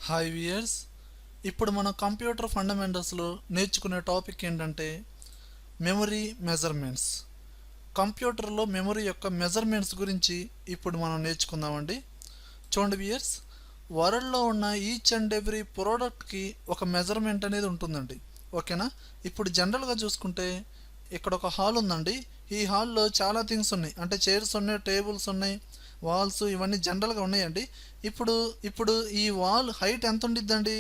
Hi viewers. ఇప్పుడు మనం computer ఫండమెంటల్స్లో నేర్చుకునే టాపిక్ ఏంటంటే మెమరీ మెజర్మెంట్స్. కంప్యూటర్లో మెమరీ యొక్క మెజర్మెంట్స్ గురించి ఇప్పుడు మనం నేర్చుకుందామండి. చూడండి వియర్స్, వరల్డ్లో ఉన్న ఈచ్ అండ్ ఎవ్రీ ప్రోడక్ట్కి ఒక మెజర్మెంట్ అనేది ఉంటుందండి. ఓకేనా? ఇప్పుడు జనరల్గా చూసుకుంటే ఇక్కడ ఒక హాల్ ఉందండి. ఈ హాల్లో చాలా థింగ్స్ ఉన్నాయి, అంటే చైర్స్ ఉన్నాయి, టేబుల్స్ ఉన్నాయి, వాల్స్, ఇవన్నీ జనరల్గా ఉన్నాయండి. ఇప్పుడు ఇప్పుడు ఈ వాల్ హైట్ ఎంత ఉండిద్దండి?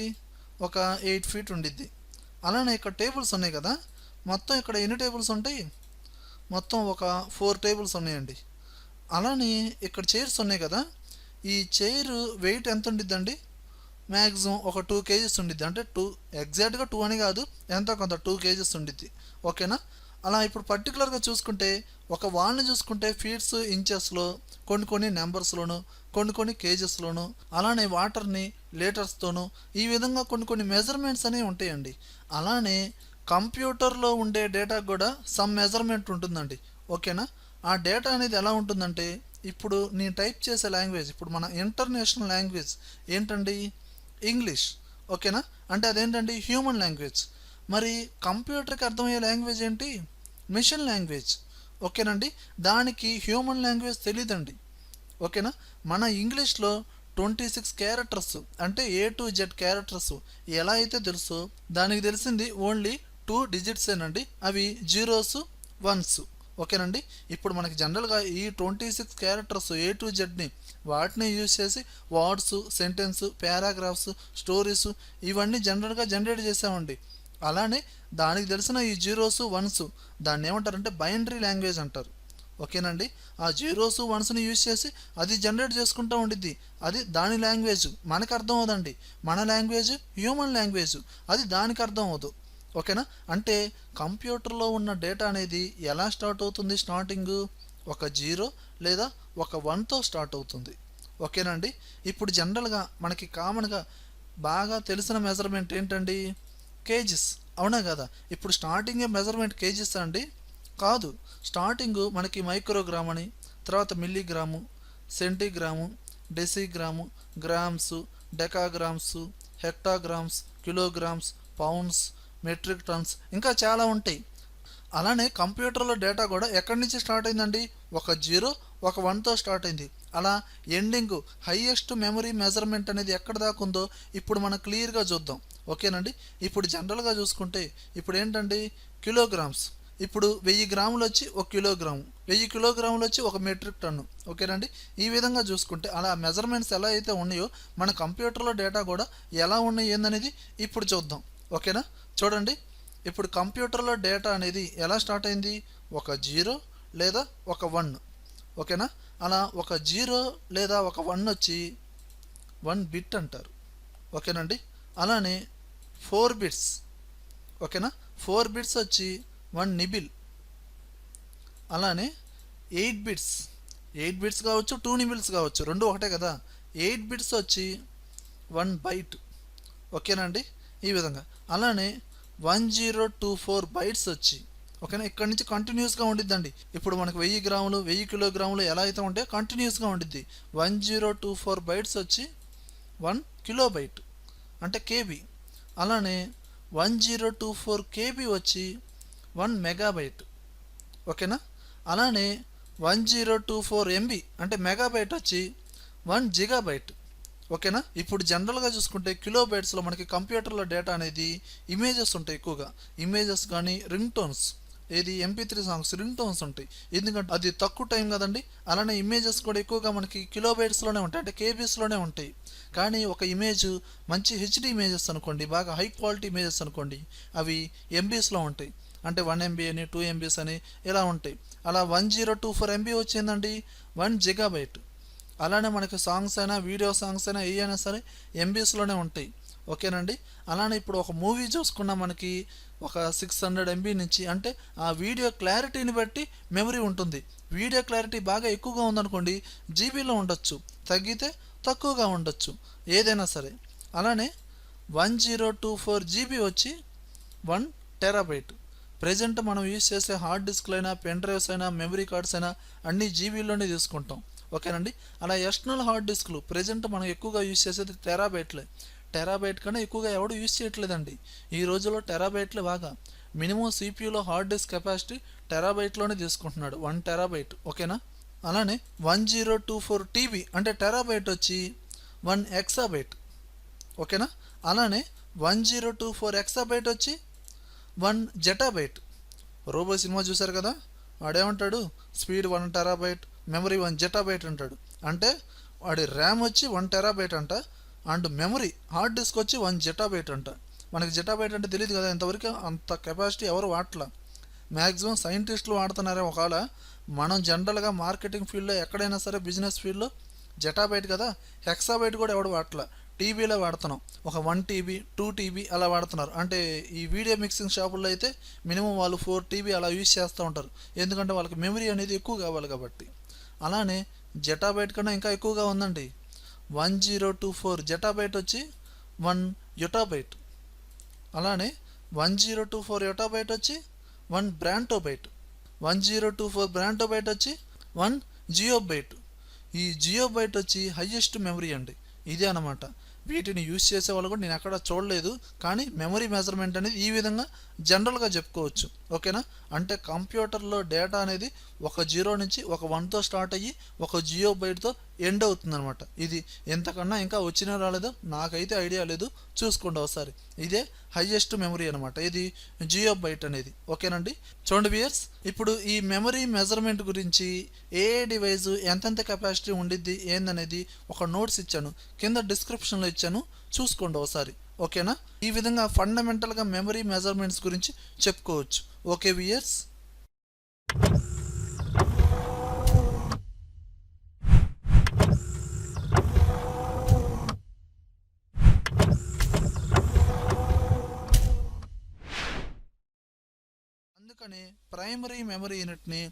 ఒక 8 ఫీట్ ఉండిద్ది. అలానే ఇక్కడ టేబుల్స్ ఉన్నాయి కదా, మొత్తం ఇక్కడ ఎన్ని టేబుల్స్ ఉంటాయి? మొత్తం ఒక 4 టేబుల్స్ ఉన్నాయండి. అలానే ఇక్కడ చైర్స్ ఉన్నాయి కదా, ఈ చైర్ వెయిట్ ఎంత ఉండిద్దండి? మ్యాక్సిమం ఒక 2 కేజీస్ ఉండిద్ది. అంటే ఎగ్జాక్ట్గా 2 అని కాదు, ఎంతో కొంత 2 కేజీస్ ఉండిద్ది. ఓకేనా? అలా ఇప్పుడు పర్టికులర్గా చూసుకుంటే ఒక వాల్ని చూసుకుంటే ఫీట్స్ ఇంచెస్లో, కొన్ని నెంబర్స్లోను, కొన్ని కేజెస్లోను, అలానే వాటర్ని లీటర్స్తోనూ, ఈ విధంగా కొన్ని మెజర్మెంట్స్ అనేవి ఉంటాయండి. అలానే కంప్యూటర్లో ఉండే డేటా కూడా సమ్ మెజర్మెంట్ ఉంటుందండి. ఓకేనా? ఆ డేటా అనేది ఎలా ఉంటుందంటే, ఇప్పుడు నేను టైప్ చేసే లాంగ్వేజ్, ఇప్పుడు మన ఇంటర్నేషనల్ లాంగ్వేజ్ ఏంటండి? ఇంగ్లీష్. ఓకేనా? అంటే అదేంటండి? Human language. మరి కంప్యూటర్కి అర్థమయ్యే లాంగ్వేజ్ ఏంటి? Machine language. ఓకేనండి? దానికి హ్యూమన్ లాంగ్వేజ్ తెలియదండి. ఓకేనా? మన ఇంగ్లీష్లో 26 క్యారెక్టర్స్, అంటే A to Z క్యారెక్టర్స్ ఎలా అయితే తెలుసో దానికి తెలిసింది ఓన్లీ 2 డిజిట్సేనండి. అవి జీరోస్, వన్స్. ఓకేనండి? ఇప్పుడు మనకి జనరల్గా ఈ 26 క్యారెక్టర్స్ A to Zని వాటిని యూజ్ చేసి వర్డ్స్, సెంటెన్స్, పారాగ్రాఫ్స్, స్టోరీస్ ఇవన్నీ జనరల్గా జనరేట్ చేసామండి. అలానే దానికి తెలిసిన ఈ జీరోస్, వన్స్ దాన్ని ఏమంటారంటే బైనరీ లాంగ్వేజ్ అంటారు. ఓకేనండి? ఆ జీరోస్, వన్స్ని యూజ్ చేసి అది జనరేట్ చేసుకుంటూ ఉండిద్ది. అది దాని లాంగ్వేజ్ మనకు అర్థం అవుదండి. మన లాంగ్వేజ్ హ్యూమన్ లాంగ్వేజ్, అది దానికి అర్థం అవ్వదు. ఓకేనా? అంటే కంప్యూటర్లో ఉన్న డేటా అనేది ఎలా స్టార్ట్ అవుతుంది? స్టార్టింగ్ ఒక జీరో లేదా ఒక వన్తో స్టార్ట్ అవుతుంది. ఓకేనండి? ఇప్పుడు జనరల్గా మనకి కామన్గా బాగా తెలిసిన మెజర్మెంట్ ఏంటండి? కేజీస్. అవునా కదా? ఇప్పుడు స్టార్టింగే మెజర్మెంట్ కేజీస్ అండి? కాదు. స్టార్టింగ్ మనకి మైక్రోగ్రామ్ అని, తర్వాత milligram, centigram, decigram, grams, decagrams, hectograms, kilograms, pounds, metric tons, ఇంకా చాలా ఉంటాయి. అలానే కంప్యూటర్లో డేటా కూడా ఎక్కడి నుంచి స్టార్ట్ అయిందండి? ఒక జీరో, ఒక వన్తో స్టార్ట్ అయింది. అలా ఎండింగ్ హైయెస్ట్ మెమరీ మెజర్మెంట్ అనేది ఎక్కడ దాకా ఉందో ఇప్పుడు మనం క్లియర్గా చూద్దాం. ఓకేనండి? ఇప్పుడు జనరల్గా చూసుకుంటే ఇప్పుడు ఏంటండి? కిలోగ్రామ్స్. ఇప్పుడు 1000 గ్రాములు వచ్చి 1 కిలోగ్రాము, 1000 కిలోగ్రాములు వచ్చి 1 మెట్రిక్ టన్ను. ఓకేనండి? ఈ విధంగా చూసుకుంటే అలా మెజర్మెంట్స్ ఎలా అయితే ఉన్నాయో మన కంప్యూటర్లో డేటా కూడా ఎలా ఉన్నాయి ఏందనేది ఇప్పుడు చూద్దాం. ఓకేనా? చూడండి, ఇప్పుడు కంప్యూటర్లో డేటా అనేది ఎలా స్టార్ట్ అయింది? ఒక జీరో లేదా ఒక వన్. ఓకేనా? అలా ఒక జీరో లేదా ఒక వన్ వచ్చి 1 బిట్ అంటారు. ఓకేనండి? అలానే 4 బిట్స్. ఓకేనా? 4 బిట్స్ వచ్చి 1 నిబిల్. అలానే 8 బిట్స్, 8 బిట్స్ కావచ్చు, 2 నిబిల్స్ కావచ్చు, రెండు ఒకటే కదా. 8 బిట్స్ వచ్చి 1 బైట్. ఓకేనండి? ఈ విధంగా. అలానే 1024 బైట్స్ వచ్చి, ఓకేనా, ఇక్కడ నుంచి కంటిన్యూస్గా ఉండిద్దండి. ఇప్పుడు మనకు 1000 గ్రాములు, 1000 కిలోగ్రాములు ఎలా అయితే ఉంటే కంటిన్యూస్గా ఉండిద్ది. 1024 బైట్స్ వచ్చి 1 కిలోబైట్, అంటే కేబీ. అలానే 1024 కేబీ వచ్చి 1 మెగాబైట్. ఓకేనా? అలానే 1024 ఎంబీ, అంటే మెగాబైట్ వచ్చి 1 జిగాబైట్. ఓకేనా? ఇప్పుడు జనరల్గా చూసుకుంటే కిలోబైట్స్లో మనకి కంప్యూటర్లో డేటా అనేది ఇమేజెస్ ఉంటాయి ఎక్కువగా. ఇమేజెస్ కానీ రింగ్ టోన్స్, ఏది MP3 సాంగ్స్ రింగ్ టోన్స్ ఉంటాయి, ఎందుకంటే అది తక్కువ టైం కదండి. అలానే ఇమేజెస్ కూడా ఎక్కువగా మనకి కిలోబైట్స్లోనే ఉంటాయి, అంటే కేబీస్లోనే ఉంటాయి. కానీ ఒక ఇమేజ్ మంచి హెచ్డి ఇమేజెస్ అనుకోండి, బాగా హై క్వాలిటీ ఇమేజెస్ అనుకోండి, అవి ఎంబీస్లో ఉంటాయి. అంటే 1 MB అని, 2 MBs అని ఇలా ఉంటాయి. అలా 1024 MB వచ్చిందండి 1 జిగాబైట్. అలానే మనకి సాంగ్స్ అయినా, వీడియో సాంగ్స్ అయినా, ఏ అయినా సరే ఎంబీస్లోనే ఉంటాయి. ఓకేనండి? అలానే ఇప్పుడు ఒక మూవీ చూసుకున్నా మనకి ఒక 600 MB నుంచి, అంటే ఆ వీడియో క్లారిటీని బట్టి మెమరీ ఉంటుంది. వీడియో క్లారిటీ బాగా ఎక్కువగా ఉందనుకోండి జీబీలో ఉండొచ్చు, తగ్గితే తక్కువగా ఉండొచ్చు, ఏదైనా సరే. అలానే 1024 GB వచ్చి 1 టెరాబైట్. ప్రజెంట్ మనం యూజ్ చేసే హార్డ్ డిస్క్లు అయినా, పెన్ డ్రైవ్స్ అయినా, మెమరీ కార్డ్స్ అయినా అన్నీ జీబీలోనే తీసుకుంటాం. ఓకేనండి? అలా ఎక్స్టర్నల్ హార్డ్ డిస్క్లు ప్రజెంట్ మనం ఎక్కువగా యూజ్ చేసేది టెరాబైట్లే. టెరాబైట్ కన్నా ఎక్కువగా ఎవడు యూజ్ చేయట్లేదండి. ఈ రోజుల్లో టెరాబైట్లే బాగా. మినిమం సిపియూలో హార్డ్ డిస్క్ కెపాసిటీ టెరాబైట్లోనే తీసుకుంటున్నాడు, 1 టెరాబైట్. ఓకేనా. అలానే 1024 టీబీ అంటే టెరాబైట్ వచ్చి 1 ఎక్సాబైట్. ఓకేనా. అలానే 1024 ఎక్సాబైట్ వచ్చి 1 జెటాబైట్. రోబో సినిమా చూశారు కదా, వాడేమంటాడు, స్పీడ్ 1 టెరాబైట్, మెమరీ 1 జెటాబైట్ అంటాడు. అంటే వాడి ర్యామ్ వచ్చి 1 టెరాబైట్ అంట, అండ్ మెమరీ హార్డ్ డిస్క్ వచ్చి 1 జెటాబైట్ అంట. మనకి జెటాబైట్ అంటే తెలియదు కదా, ఇంతవరకు అంత కెపాసిటీ ఎవరు వాడట్లా. మ్యాక్సిమం సైంటిస్టులు వాడుతున్నారే. ఒకవేళ మనం జనరల్గా మార్కెటింగ్ ఫీల్డ్లో ఎక్కడైనా సరే బిజినెస్ ఫీల్డ్లో జెటాబైట్ కదా, హెక్సాబైట్ కూడా ఎవడు వాడట్లా, టీబీలో వాడుతున్నాం. ఒక 1 టీబీ 2 టీబీ అలా వాడుతున్నారు. అంటే ఈ వీడియో మిక్సింగ్ షాపుల్లో అయితే మినిమం వాళ్ళు 4 టీబీ అలా యూజ్ చేస్తూ ఉంటారు, ఎందుకంటే వాళ్ళకి మెమరీ అనేది ఎక్కువ కావాలి కాబట్టి. అలానే జెటాబైట్ కన్నా ఇంకా ఎక్కువగా ఉందండి. 1024 జెటాబైట్ వచ్చి 1 యోటాబైట్. అలానే 1024 యోటాబైట్ వచ్చి 1 బ్రాంటోబైట్. 1024 బ్రాంటోబైట్ వచ్చి 1 జియోబైట్. ఈ జియోబైట్ వచ్చి హయ్యెస్ట్ మెమరీ అండి. ఇదే అనమాట. వీటిని యూజ్ చేసే వాళ్ళు కూడా నేను ఎక్కడ చూడలేదు, కానీ మెమరీ మెజర్మెంట్ అనేది ఈ విధంగా జనరల్గా చెప్పుకోవచ్చు. ఓకేనా. అంటే కంప్యూటర్లో డేటా అనేది ఒక 0 నుంచి ఒక 1తో స్టార్ట్ అయ్యి ఒక జియోబైట్తో ఎండ్ అవుతుందన్నమాట. ఇది ఎంతకన్నా ఇంకా వచ్చినా రాలేదో నాకైతే ఐడియా లేదు, చూసుకోండి ఒకసారి. ఇదే హయ్యెస్ట్ మెమరీ అనమాట, ఇది జియోబైట్ అనేది. ఓకేనండి. చూడండి వ్యూయర్స్, ఇప్పుడు ఈ మెమరీ మెజర్మెంట్ గురించి ఏ డివైస్ ఎంతెంత కెపాసిటీ ఉండిద్ది ఏందనేది ఒక నోట్స్ ఇచ్చాను, కింద డిస్క్రిప్షన్లో ఇచ్చాను, చూసుకోండి ఒకసారి. ఓకేనా. ఈ విధంగా ఫండమెంటల్గా మెమరీ మెజర్మెంట్స్ గురించి చెప్పుకోవచ్చు. Okay viewers. అందుకని ప్రైమరీ మెమరీ యూనిట్ని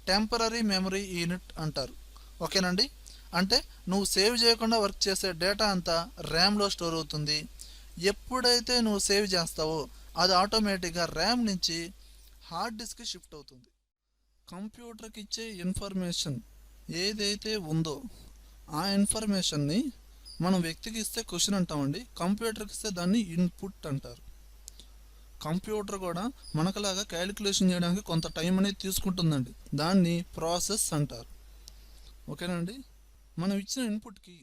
టెంపరరీ మెమరీ యూనిట్ అంటారు. ఓకేనండి. అంటే నువ్వు సేవ్ చేయకుండా వర్క్ చేసే డేటా అంతా ర్యామ్లో స్టోర్ అవుతుంది. ఎప్పుడైతే నువ్వు సేవ్ చేస్తావో అది ఆటోమేటిక్గా ర్యామ్ నుంచి హార్డ్ డిస్క్కి షిఫ్ట్ అవుతుంది. కంప్యూటర్కి ఇచ్చే ఇన్ఫర్మేషన్ ఏదైతే ఉందో ఆ ఇన్ఫర్మేషన్ని మనం వ్యక్తికి ఇస్తే క్వశ్చన్ అంటామండి, కంప్యూటర్కి ఇస్తే దాన్ని ఇన్పుట్ అంటారు. కంప్యూటర్ కూడా మనకులాగా క్యాలిక్యులేషన్ చేయడానికి కొంత టైం అనేది తీసుకుంటుందండి, దాన్ని ప్రాసెస్ అంటారు. ఓకేనండి. మనం ఇచ్చిన ఇన్పుట్కి